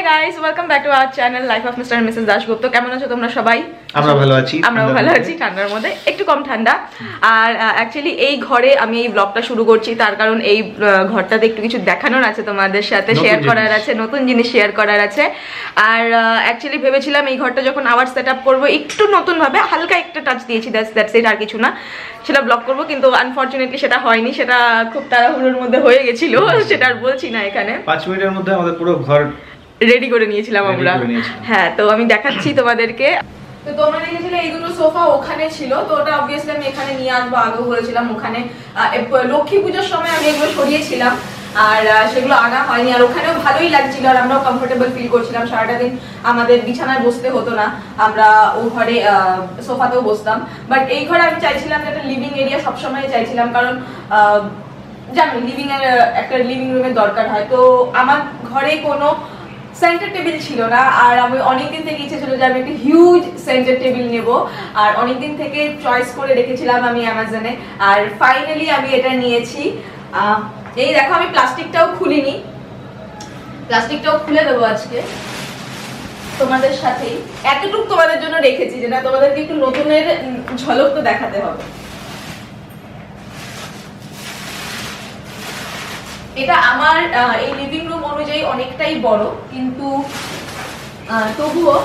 guys, welcome back to our channel Life of Mr. and Mrs. Dasgupta. কেমন আছো তোমরা সবাই? আমরা ভালো আছি। আমরাও ভালো আছি, ঠান্ডার মধ্যে একটু কম ঠান্ডা। আর অ্যাকচুয়ালি এই ঘরে আমি এই ব্লগটা শুরু করছি তার কারণ এই ঘরটাতে একটু কিছু দেখানোর আছে, তোমাদের সাথে শেয়ার করার আছে, নতুন জিনিস শেয়ার করার আছে। আর অ্যাকচুয়ালি ভেবেছিলাম এই ঘরটা যখন আবার সেট আপ করবো একটু নতুন ভাবে হালকা একটা টাচ দিয়েছি, দ্যাটস ইট, আর কিছু না। সেটা ব্লগ করবো, কিন্তু আনফরচুনেটলি সেটা হয়নি, সেটা খুব তাড়াহুড়োর মধ্যে হয়ে গেছিল, সেটা আর বলছি না এখানে। 5 মিনিটের মধ্যে আমাদের পুরো ঘর রেডি করে নিয়েছিলাম আমরা। হ্যাঁ, তো আমি দেখাচ্ছি তোমাদেরকে। তো তোমরা দেখেছিলে এই দুটো সোফা ওখানে ছিল, তো ওটা অবভিয়াসলি আমি এখানে নিয়ে আসবো, আগেও বলেছিলাম। ওখানে লক্ষ্মী পুজোর সময় আমি এগুলো সরিয়েছিলাম আর সেগুলো আনা হয়নি, আর ওখানেও ভালোই লাগছিল আর আমরাও কমফোর্টেবল ফিল করছিলাম। সারাটা দিন আমাদের বিছানায় বসতে হতো না, আমরা ও ঘরে সোফাতেও বসতাম। বাট এই ঘরে আমি চাইছিলাম যে একটা লিভিং এরিয়া সবসময় চাইছিলাম, কারণ জানো লিভিং এর একটা লিভিং রুমের দরকার হয়। তো আমার ঘরে কোনো সেন্টার টেবিল ছিল না, আর আমি অনেকদিন থেকে ইচ্ছে ছিল যে আমি একটা হিউজ সেন্টার টেবিল নেব, আর অনেকদিন থেকে চয়েস করে রেখেছিলাম আমি অ্যামাজনে, আর ফাইনালি আমি এটা নিয়েছি। এই দেখো, আমি প্লাস্টিকটাও খুলিনি, প্লাস্টিকটাও খুলে দেবো আজকে তোমাদের সাথেই। এতটুকু তোমাদের জন্য রেখেছি যে না, তোমাদেরকে একটু নতুনের ঝলক তো দেখাতে হবে। এটা আমার এই লিভিং রুম অনুযায়ী অনেকটাই বড়, কিন্তু তবুও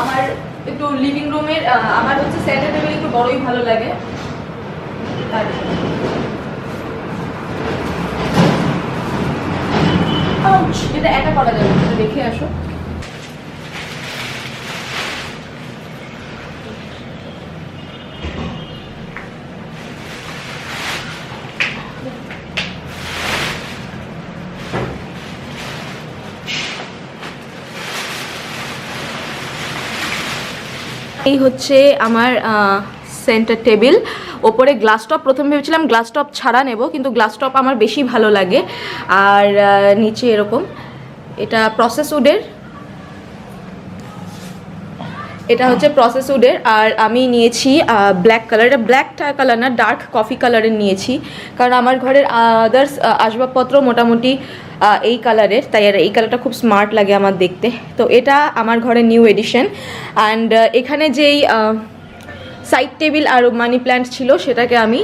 আমার একটু লিভিং রুমের আমার হচ্ছে সেন্টার টেবিল একটু বড়ই ভালো লাগে। এটা একা করা যাবে, দেখে আসো। এই হচ্ছে আমার সেন্টার টেবিল। ওপরে গ্লাস টপ, প্রথম ভেবেছিলাম গ্লাস টপ ছাড়া নেব, কিন্তু গ্লাস টপ আমার বেশি ভালো লাগে। আর নিচে এরকম, এটা প্রসেস উডের, এটা হচ্ছে প্রসেস উডের। আর আমি নিয়েছি ব্ল্যাক কালার, এটা ব্ল্যাক কালার না, ডার্ক কফি কালারের নিয়েছি, কারণ আমার ঘরের আদার্স আসবাবপত্র মোটামুটি এই কালারের, তাই আর এই কালারটা খুব স্মার্ট লাগে আমার দেখতে। তো এটা আমার ঘরের নিউ এডিশন। অ্যান্ড এখানে যেই সাইড টেবিল আর মানি প্ল্যান্ট ছিল সেটাকে আমি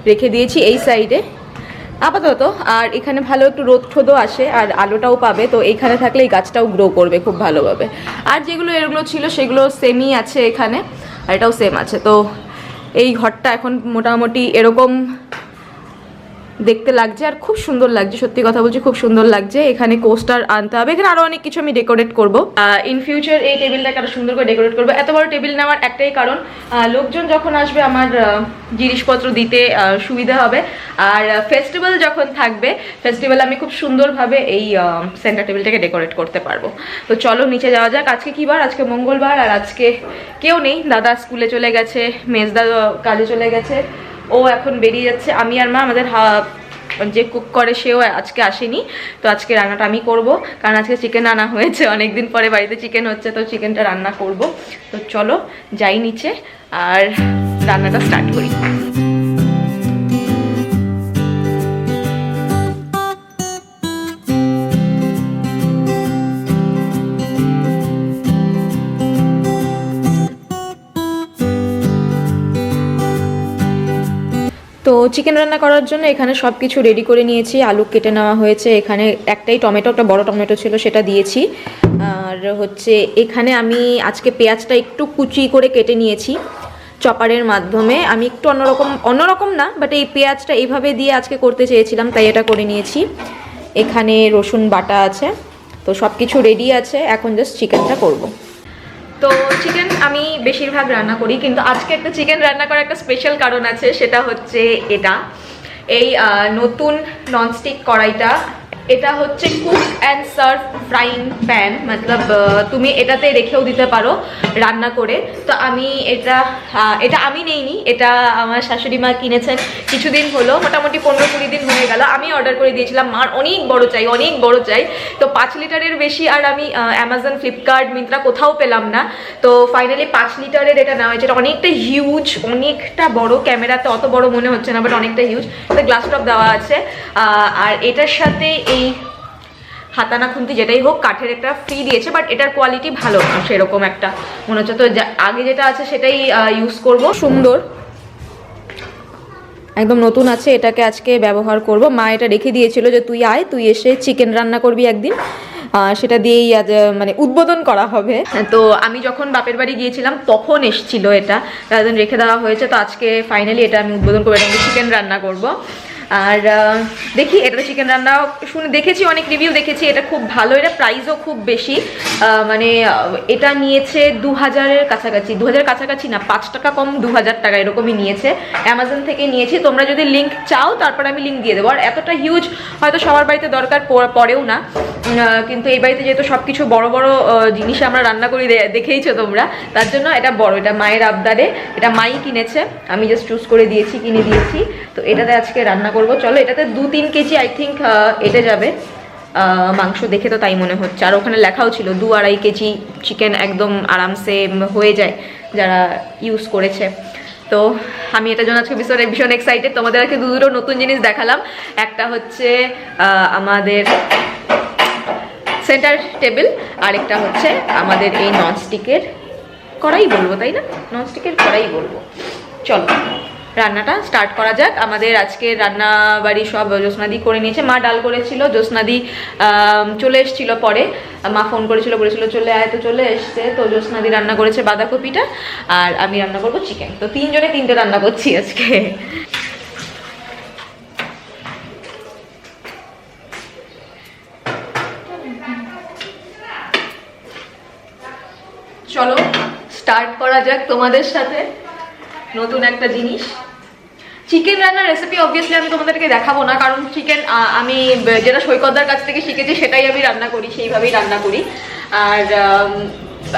রেখে দিয়েছি এই সাইডে আপাতত। আর এখানে ভালো একটু রোদ ঠোদও আসে আর আলোটাও পাবে, তো এইখানে থাকলে এই গাছটাও গ্রো করবে খুব ভালোভাবে। আর যেগুলো এগুলো ছিল সেগুলো সেমই আছে এখানে, আর এটাও সেম আছে। তো এই ঘরটা এখন মোটামুটি এরকম দেখতে লাগছে, আর খুব সুন্দর লাগছে, সত্যি কথা বলছি খুব সুন্দর লাগছে। এখানে কোস্টার আনতে হবে, এখানে আরও অনেক কিছু আমি ডেকোরেট করবো ইন ফিউচার। এই টেবিলটাকে আরও সুন্দর করে ডেকোরেট করবো। এত বড় টেবিল নেওয়ার একটাই কারণ, লোকজন যখন আসবে আমার জিনিসপত্র দিতে সুবিধা হবে, আর ফেস্টিভ্যাল যখন থাকবে, ফেস্টিভ্যালে আমি খুব সুন্দরভাবে এই সেন্টার টেবিলটাকে ডেকোরেট করতে পারবো। তো চলো নিচে যাওয়া যাক। আজকে কী বার? আজকে মঙ্গলবার, আর আজকে কেউ নেই, দাদা স্কুলে চলে গেছে, মেজদা কাজে চলে গেছে, ও এখন বেরিয়ে যাচ্ছে। আমি আর মা, আমাদের যে কুক করে সেও আজকে আসেনি, তো আজকে রান্নাটা আমি করব, কারণ আজকে চিকেন আনা হয়েছে, অনেকদিন পরে বাড়িতে চিকেন হচ্ছে, তো চিকেনটা রান্না করব। তো চলো যাই নিচে আর রান্নাটা স্টার্ট করি। তো চিকেন রান্না করার জন্য এখানে সব কিছু রেডি করে নিয়েছি। আলু কেটে নেওয়া হয়েছে, এখানে একটাই টমেটো, একটা বড় টমেটো ছিল সেটা দিয়েছি। আর হচ্ছে এখানে আমি আজকে পেঁয়াজটা একটু কুচি করে কেটে নিয়েছি চপারের মাধ্যমে। আমি একটু অন্যরকম না, বাট এই পেঁয়াজটা এইভাবে দিয়ে আজকে করতে চেয়েছিলাম, তাই এটা করে নিয়েছি। এখানে রসুন বাটা আছে, তো সব কিছু রেডি আছে, এখন জাস্ট চিকেনটা করব। তো চিকেন আমি বেশিরভাগ রান্না করি, কিন্তু আজকে একটা চিকেন রান্না করার একটা স্পেশাল কারণ আছে, সেটা হচ্ছে এটা, এই নতুন ননস্টিক কড়াইটা। এটা হচ্ছে cook and serve frying pan, মতলব তুমি এটাতে রেখেও দিতে পারো রান্না করে। তো আমি এটা আমি নেইনি, এটা আমার শাশুড়ি মা কিনেছেন কিছুদিন হলো, মোটামুটি 15-20 দিন হয়ে গেল। আমি অর্ডার করে দিয়েছিলাম, মার অনেক বড় চাই, তো 5 লিটারের বেশি আর আমি অ্যামাজন, ফ্লিপকার্ট, মিন্ত্রা কোথাও পেলাম না। তো ফাইনালি 5 লিটারের এটা নেওয়া হয়েছে। এটা অনেকটা হিউজ, অনেকটা বড়, ক্যামেরাতে অত বড় মনে হচ্ছে না, বাট অনেকটা হিউজ। গ্লাস টপ দেওয়া আছে, আর এটার সাথে এই হাতানা খুন্তি যেটাই হোক কাঠের একটা ফ্রি দিয়েছে, বাট এটার কোয়ালিটি ভালো না সেরকম একটা মনে হচ্ছে। তো আগে যেটা আছে সেটাই ইউজ করব। সুন্দর, একদম নতুন আছে, এটাকে আজকে ব্যবহার করব। মা এটা রেখে দিয়েছিল যে তুই আয়, তুই এসে চিকেন রান্না করবি একদিন, সেটা দিয়েই আজ মানে উদ্বোধন করা হবে। তো আমি যখন বাপের বাড়ি গিয়েছিলাম তখন এসেছিল এটা, তাদের রেখে দেওয়া হয়েছে। তো আজকে ফাইনালি এটা আমি উদ্বোধন করবো, এটা আমি চিকেন রান্না করব। আর দেখি, এটা চিকেন রান্না শুনে দেখেছি, অনেক রিভিউ দেখেছি, এটা খুব ভালো, এটা প্রাইসও খুব বেশি, মানে এটা নিয়েছে 2000-এর কাছাকাছি, 2000 কাছাকাছি না, 5 টাকা কম, 2000 টাকা এরকমই নিয়েছে। অ্যামাজন থেকে নিয়েছি, তোমরা যদি লিঙ্ক চাও তারপর আমি লিঙ্ক দিয়ে দেবো। আর এতটা হিউজ হয়তো সবার বাড়িতে দরকার পড়েও না, কিন্তু এই বাড়িতে যেহেতু সব কিছু বড় বড় জিনিস আমরা রান্না করি, দেখেইছো তোমরা, তার জন্য এটা বড়, এটা মায়ের আবদারে, এটা মাই কিনেছে, আমি জাস্ট চুজ করে দিয়েছি, কিনে দিয়েছি। তো এটাতে আজকে রান্না করব। চলো, এটাতে 2-3 কেজি আই থিঙ্ক এটে যাবে মাংস, দেখে তো তাই মনে হচ্ছে। আর ওখানে লেখাও ছিল 2-2.5 কেজি চিকেন একদম আরামসে হয়ে যায় যারা ইউজ করেছে। তো আমি এটার জন্য আজকে ভীষণ এক্সাইটেড। তোমাদের আজকে দুটো নতুন জিনিস দেখালাম, একটা হচ্ছে আমাদের সেন্টার টেবিল, আরেকটা হচ্ছে আমাদের এই ননস্টিকের কড়াই বলবো, তাই না? ননস্টিকের কড়াই বলবো। চলো রান্নাটা স্টার্ট করা যাক। আমাদের আজকে রান্না বাড়ি সব জ্যোৎস্নাদি করে নিয়েছে। মা ডাল করেছিল, জ্যোৎস্নাদি চলে এসেছিল পরে, মা ফোন করেছিল, বলেছিল চলে আয়, তো চলে এসছে। তো জ্যোৎস্নাদি রান্না করেছে বাঁধাকপিটা, আর আমি রান্না করবো চিকেন। তো 3 জনে 3টে রান্না করছি আজকে। চলো স্টার্ট করা যাক তোমাদের সাথে নতুন একটা জিনিস। চিকেন রান্নার রেসিপি অবভিয়াসলি আমি তোমাদেরকে দেখাবো না, কারণ চিকেন আমি যেটা সৈকতদার কাছ থেকে শিখেছি সেটাই আমি রান্না করি, সেইভাবেই রান্না করি। আর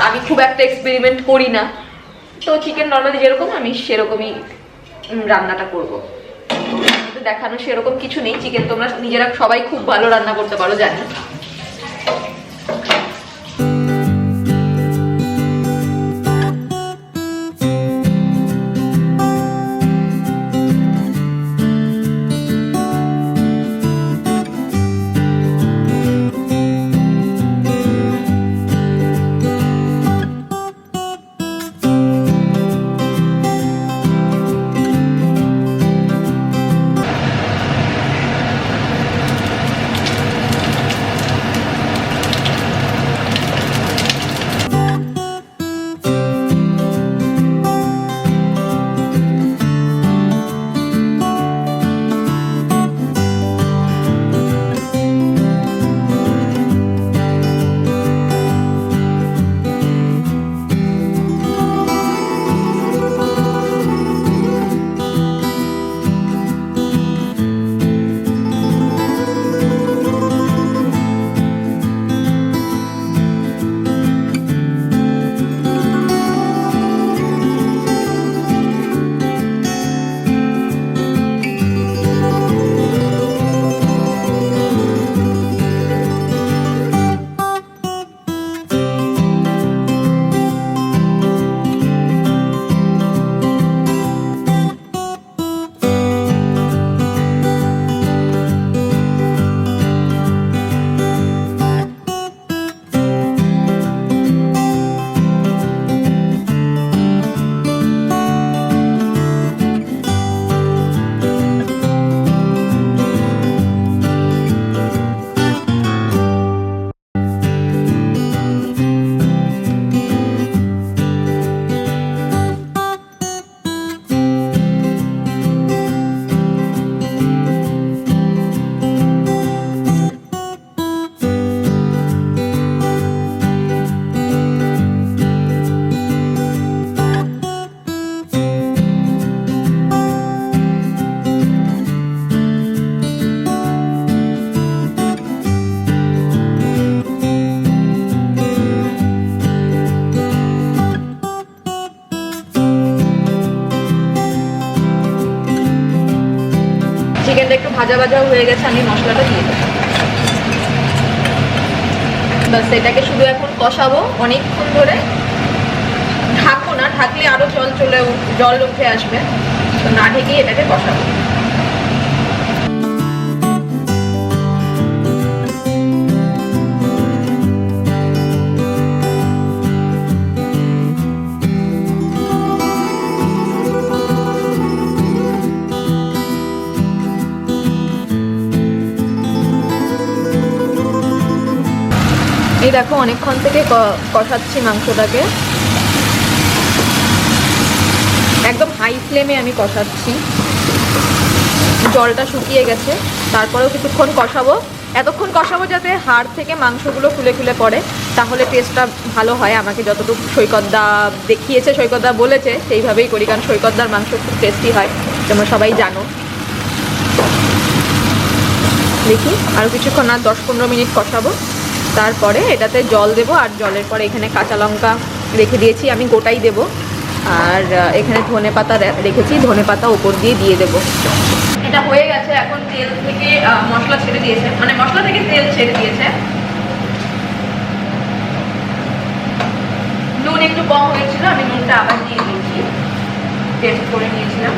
আমি খুব একটা এক্সপেরিমেন্ট করি না, তো চিকেন নর্মালি যেরকম আমি সেরকমই রান্নাটা করবো। দেখানো সেরকম কিছু নেই, চিকেন তোমরা নিজেরা সবাই খুব ভালো রান্না করতে পারো জানি। চিকেনটা একটু ভাজা ভাজা হয়ে গেছে, আমি মশলাটা দিয়ে দেবো। বাস এটাকে শুধু এখন কষাবো অনেকক্ষণ ধরে, ঢাকবো না, ঢাকলে আরো জল উঠে আসবে, তো না ঢেকে এটাকে কষাবো। এই দেখো অনেকক্ষণ থেকে কষাচ্ছি মাংসটাকে, একদম হাই ফ্লেমে আমি কষাচ্ছি। জলটা শুকিয়ে গেছে, তারপরেও কিছুক্ষণ কষাবো। এতক্ষণ কষাবো যাতে হাড় থেকে মাংসগুলো খুলে খুলে পড়ে, তাহলে টেস্টটা ভালো হয়। আমাকে যতটুকু সৈকতদা দেখিয়েছে, সৈকতদা বলেছে সেইভাবেই করি, কারণ সৈকতদার মাংস খুব টেস্টি হয়, তোমরা সবাই জানো। দেখি আরও কিছুক্ষণ, আর 10-15 মিনিট কষাবো, তারপরে এটাতে জল দেবো। আর জলের পরে এখানে কাঁচা লঙ্কা রেখে দিয়েছি, আমি গোটাই দেবো। আর এখানে ধনেপাতা রেখেছি, ধনেপাতা ওপর দিয়ে দেবো। এটা হয়ে গেছে, এখন তেল থেকে মশলা ছেড়ে দিয়েছে, মানে মশলা থেকে তেল ছেড়ে দিয়েছে। নুন একটু কম হয়েছিল, আমি নুনটা আবার দিয়ে দিয়েছি, টেস্ট করে নিয়েছিলাম।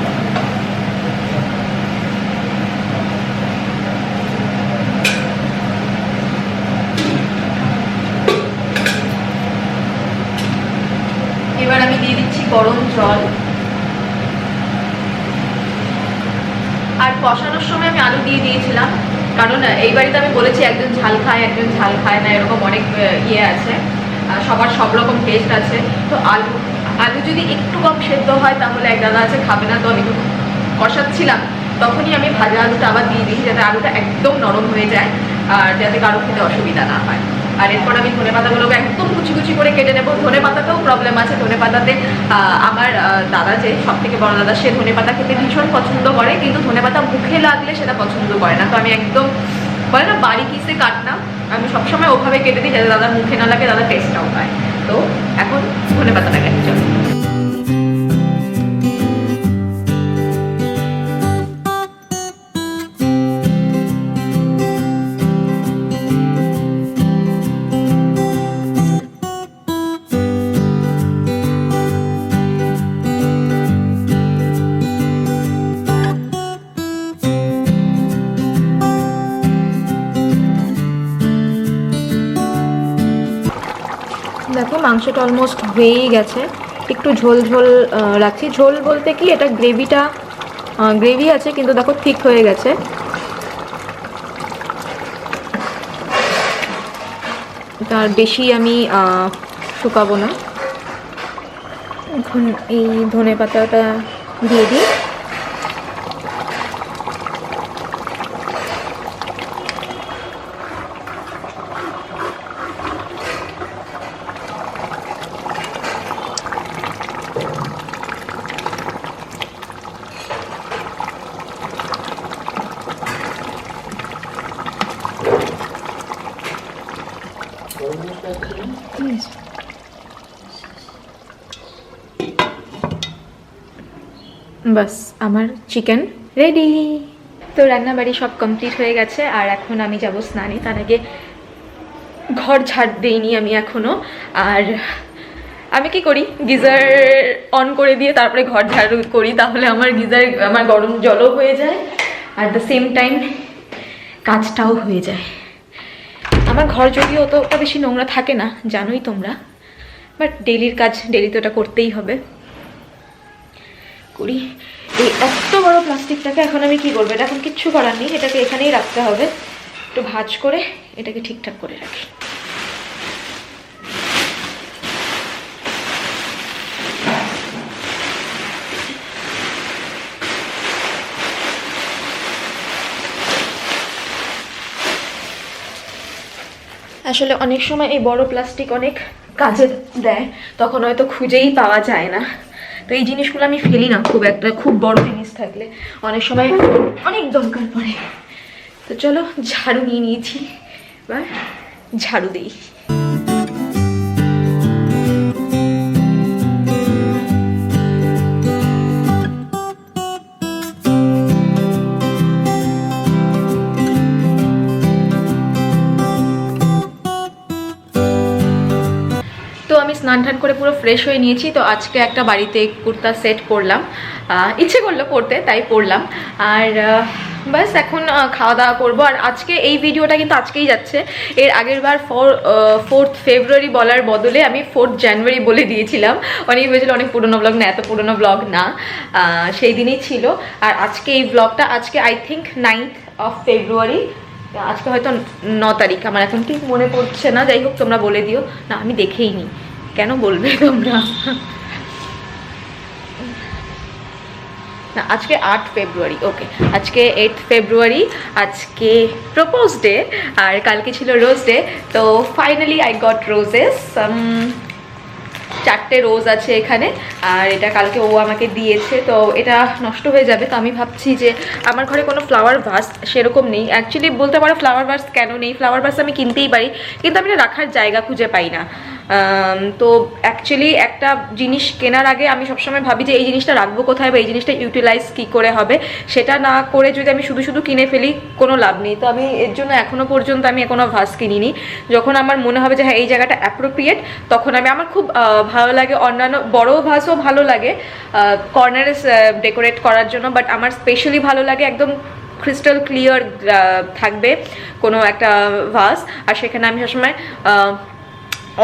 এবার আমি দিয়ে দিচ্ছি গরম জল। আর কষানোর সময় আমি আলু দিয়ে দিয়েছিলাম, কারণ এই বাড়িতে আমি বলেছি একজন ঝাল খায় একজন ঝাল খায় না, এরকম অনেক ইয়ে আছে, সবার সব রকম টেস্ট আছে। তো আলু যদি একটু কম সেদ্ধ হয় তাহলে এক দাদা আছে খাবে না, তো আমি একটু কষাচ্ছিলাম, তখনই আমি ভাজা আলুটা আবার দিয়ে দিই, যাতে আলুটা একদম নরম হয়ে যায় আর যাতে কারো খেতে অসুবিধা না হয়। আর এরপর আমি ধনে পাতাগুলোকে একদম কুচি কুচি করে কেটে নেবো। ধনে পাতাতেও প্রবলেম আছে, ধনে পাতাতে আমার দাদা, যে সব থেকে বড় দাদা, সে ধনে পাতা খেতে ভীষণ পছন্দ করে, কিন্তু ধনে পাতা মুখে লাগলে সেটা পছন্দ করে না। তো আমি একদম, বলে না বাড়ি কিসে কাটনা, আমি সবসময় ওভাবে কেটে দিই যাতে দাদার মুখে না লাগে, দাদা টেস্টটাও পায়। তো এখন ধনে পাতাটা কেটে চলো। দেখো মাংসটা অলমোস্ট হয়েই গেছে, একটু ঝোল ঝোল রাখছি। ঝোল বলতে কি, এটা গ্রেভি আছে, কিন্তু দেখো ঠিক হয়ে গেছে। তার বেশি আমি শুকাবো না। এখন এই ধনে পাতাটা দিয়ে দিই। বাস আমার চিকেন রেডি। তো রান্নাবাড়ি সব কমপ্লিট হয়ে গেছে, আর এখন আমি যাব স্নানে। তার আগে ঘর ঝাড় দিইনি আমি এখনো। আর আমি কি করি, গিজার অন করে দিয়ে তারপরে ঘর ঝাড়ু করি, তাহলে আমার গরম জলও হয়ে যায়, আর দ্য সেম টাইম কাজটাও হয়ে যায়। আমার ঘর যদিও অতটা বেশি নোংরা থাকে না, জানোই তোমরা, বাট ডেলির কাজ ডেলি তো ওটা করতেই হবে। করি। এই এত বড় প্লাস্টিকটাকে এখন আমি কি করবো, এটা এখন কিচ্ছু করার নেই, এটাকে এখানেই রাখতে হবে। একটু ভাঁজ করে এটাকে ঠিকঠাক করে রাখি। আসলে অনেক সময় এই বড় প্লাস্টিক অনেক কাজে দেয়, তখন হয়তো খুঁজেই পাওয়া যায় না। তো এই জিনিসগুলো আমি ফেলি না খুব একটা, খুব বড় জিনিস থাকলে অনেক সময় অনেক দরকার পড়ে। তো চলো, ঝাড়ু নিয়ে নিয়েছি, এবার ঝাড়ু দিই। আমি স্নান টান করে পুরো ফ্রেশ হয়ে নিয়েছি। তো আজকে একটা বাড়িতে কুর্তা সেট করলাম, ইচ্ছে করলো পরতে, তাই পরলাম। আর বাস এখন খাওয়া দাওয়া করবো। আর আজকে এই ভিডিওটা কিন্তু আজকেই যাচ্ছে। এর আগের বার 4th ফেব্রুয়ারি বলার বদলে আমি 4th জানুয়ারি বলে দিয়েছিলাম। অনেকে ভেবেছিল অনেক পুরোনো ব্লগ, না এত পুরোনো ব্লগ না, সেই দিনই ছিল। আর আজকে এই ব্লগটা, আজকে আই থিঙ্ক 9th of ফেব্রুয়ারি, আজকে হয়তো 9 তারিখ, আমার এখন ঠিক মনে পড়ছে না, যাই হোক তোমরা বলে দিও। না আমি দেখেই নি, কেন বলবে তোমরা। না আজকে 8 ফেব্রুয়ারি, ওকে আজকে 8 ফেব্রুয়ারি, আজকে প্রপোজ ডে আর কালকে ছিল রোজ ডে। তো ফাইনালি আই গট রোজেস, 4টে রোজ আছে এখানে, আর এটা কালকে ও আমাকে দিয়েছে। তো এটা নষ্ট হয়ে যাবে, তো আমি ভাবছি যে আমার ঘরে কোনো ফ্লাওয়ার ভাস সেরকম নেই। অ্যাকচুয়ালি বলতে পারো ফ্লাওয়ার ভাস কেন নেই, ফ্লাওয়ার ভাস আমি কিনতেই পারি, কিন্তু আমি রাখার জায়গা খুঁজে পাই না। তো অ্যাকচুয়ালি একটা জিনিস কেনার আগে আমি সবসময় ভাবি যে এই জিনিসটা রাখবো কোথায় বা এই জিনিসটা ইউটিলাইজ কী করে হবে, সেটা না করে যদি আমি শুধু শুধু কিনে ফেলি কোনো লাভ নেই। তো আমি এর জন্য এখনও পর্যন্ত আমি কোনো ভাস কিনিনি। যখন আমার মনে হবে যে হ্যাঁ এই জায়গাটা অ্যাপ্রোপ্রিয়েট, তখন আমার খুব ভালো লাগে, অন্যান্য বড় ভাসও ভালো লাগে কর্নারে ডেকোরেট করার জন্য, বাট আমার স্পেশালি ভালো লাগে একদম ক্রিস্টাল ক্লিয়ার থাকবে কোনো একটা ভাস, আর সেখানে আমি সবসময়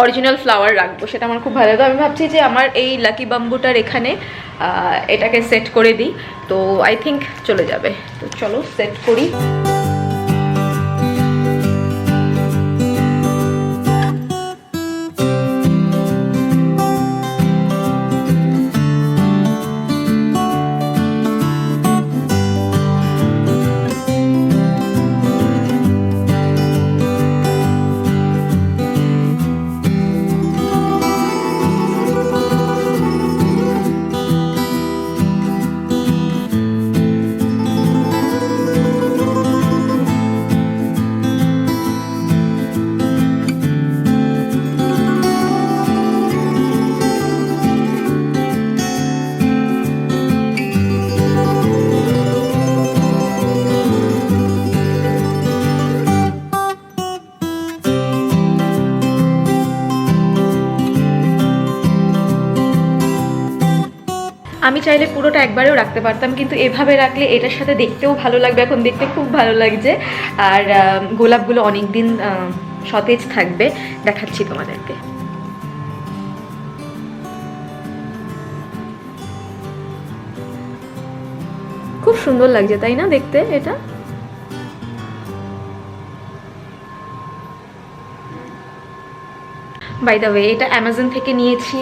অরিজিনাল ফ্লাওয়ার রাখবো, সেটা আমার খুব ভালো লাগে। আমি ভাবছি যে আমার এই লাকি বাম্বুটার এখানে এটাকে সেট করে দিই, তো আই থিঙ্ক চলে যাবে। তো চলো সেট করি। আমি চাইলে পুরোটা একবারেও রাখতে পারতাম, কিন্তু এভাবে রাখলে এটার সাথে দেখতেও ভালো লাগবে, এখন দেখতে খুব ভালো লাগছে, আর গোলাপগুলো অনেক দিন সতেজ থাকবে। দেখাচ্ছি তোমাদেরকে। খুব সুন্দর লাগছে তাই না দেখতে এটা। বাই দ্য ওয়ে এটা অ্যামাজন থেকে নিয়েছি,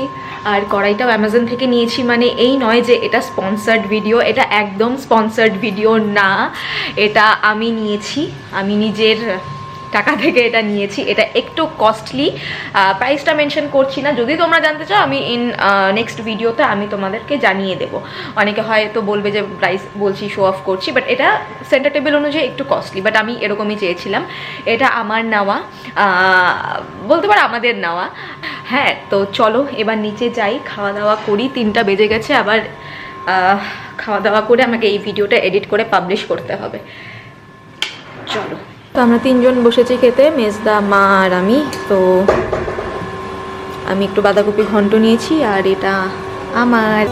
আর কড়াইটাও অ্যামাজন থেকে নিয়েছি, মানে এই নয় যে এটা স্পন্সার্ড ভিডিও, এটা একদম স্পন্সার্ড ভিডিও না, এটা আমি নিয়েছি, আমি নিজের টাকা থেকে এটা নিয়েছি। এটা একটু কস্টলি, প্রাইসটা মেনশন করছি না, যদি তোমরা জানতে চাও আমি নেক্সট ভিডিওতে আমি তোমাদেরকে জানিয়ে দেবো। অনেকে হয়তো বলবে যে প্রাইস বলছি শো অফ করছি, বাট এটা সেন্টার টেবিল অনুযায়ী একটু কস্টলি, বাট আমি এরকমই চেয়েছিলাম। এটা আমার নেওয়া, বলতে পারো আমাদের নেওয়া। হ্যাঁ তো চলো এবার নিচে যাই, খাওয়া দাওয়া করি, 3টা বেজে গেছে, আবার খাওয়া দাওয়া করে আমাকে এই ভিডিওটা এডিট করে পাবলিশ করতে হবে। চলো। তো আমরা 3জন বসেছি খেতে, মেজদা, মা আর আমি। তো আমি একটু বাঁধাকপি ঘন্ট নিয়েছি, আর এটা আমার।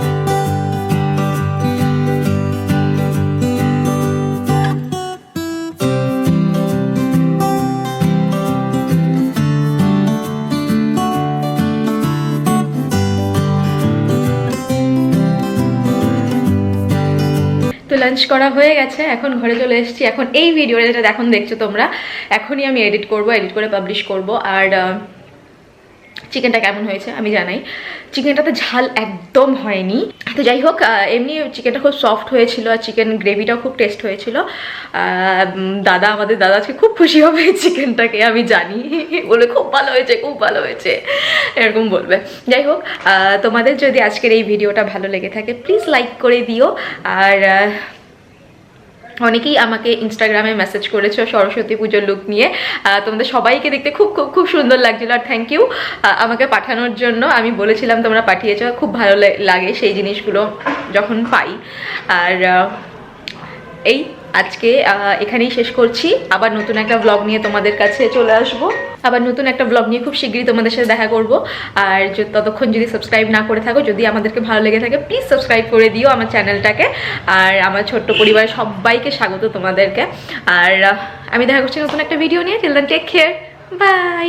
তো লাঞ্চ করা হয়ে গেছে, এখন ঘরে চলে এসেছি। এখন এই ভিডিওটা যেটা এখন দেখছো তোমরা, এখনই আমি এডিট করে পাবলিশ করব। আর চিকেনটা কেমন হয়েছে আমি জানাই। চিকেনটাতে ঝাল একদম হয়নি, তো যাই হোক এমনি চিকেনটা খুব সফট হয়েছিল, আর চিকেন গ্রেভিটাও খুব টেস্ট হয়েছিল। আমাদের দাদা আজকে খুব খুশি হবে এই চিকেনটাকে, আমি জানি, বলে খুব ভালো হয়েছে, খুব ভালো হয়েছে, এরকম বলবে। যাই হোক তোমাদের যদি আজকের এই ভিডিওটা ভালো লেগে থাকে প্লিজ লাইক করে দিও। আর অনেকেই আমাকে ইনস্টাগ্রামে মেসেজ করেছো সরস্বতী পুজোর লুক নিয়ে, তোমাদের সবাইকে দেখতে খুব খুব খুব সুন্দর লাগছিল, আর থ্যাংক ইউ আমাকে পাঠানোর জন্য। আমি বলেছিলাম তোমরা পাঠিয়েছো, খুব ভালো লাগে সেই জিনিসগুলো যখন পাই। আর এই আজকে এখানেই শেষ করছি, আবার নতুন একটা ব্লগ নিয়ে তোমাদের কাছে চলে আসবো, আবার নতুন একটা ব্লগ নিয়ে খুব শীঘ্রই তোমাদের সাথে দেখা করব। আর ততক্ষণ যদি সাবস্ক্রাইব না করে থাকো, যদি আমাদেরকে ভালো লেগে থাকে প্লিজ সাবস্ক্রাইব করে দিও আমার চ্যানেলটাকে। আর আমার ছোট্ট পরিবারের সবাইকে স্বাগত তোমাদেরকে। আর আমি দেখা করছি নতুন একটা ভিডিও নিয়ে। Till then take care, by.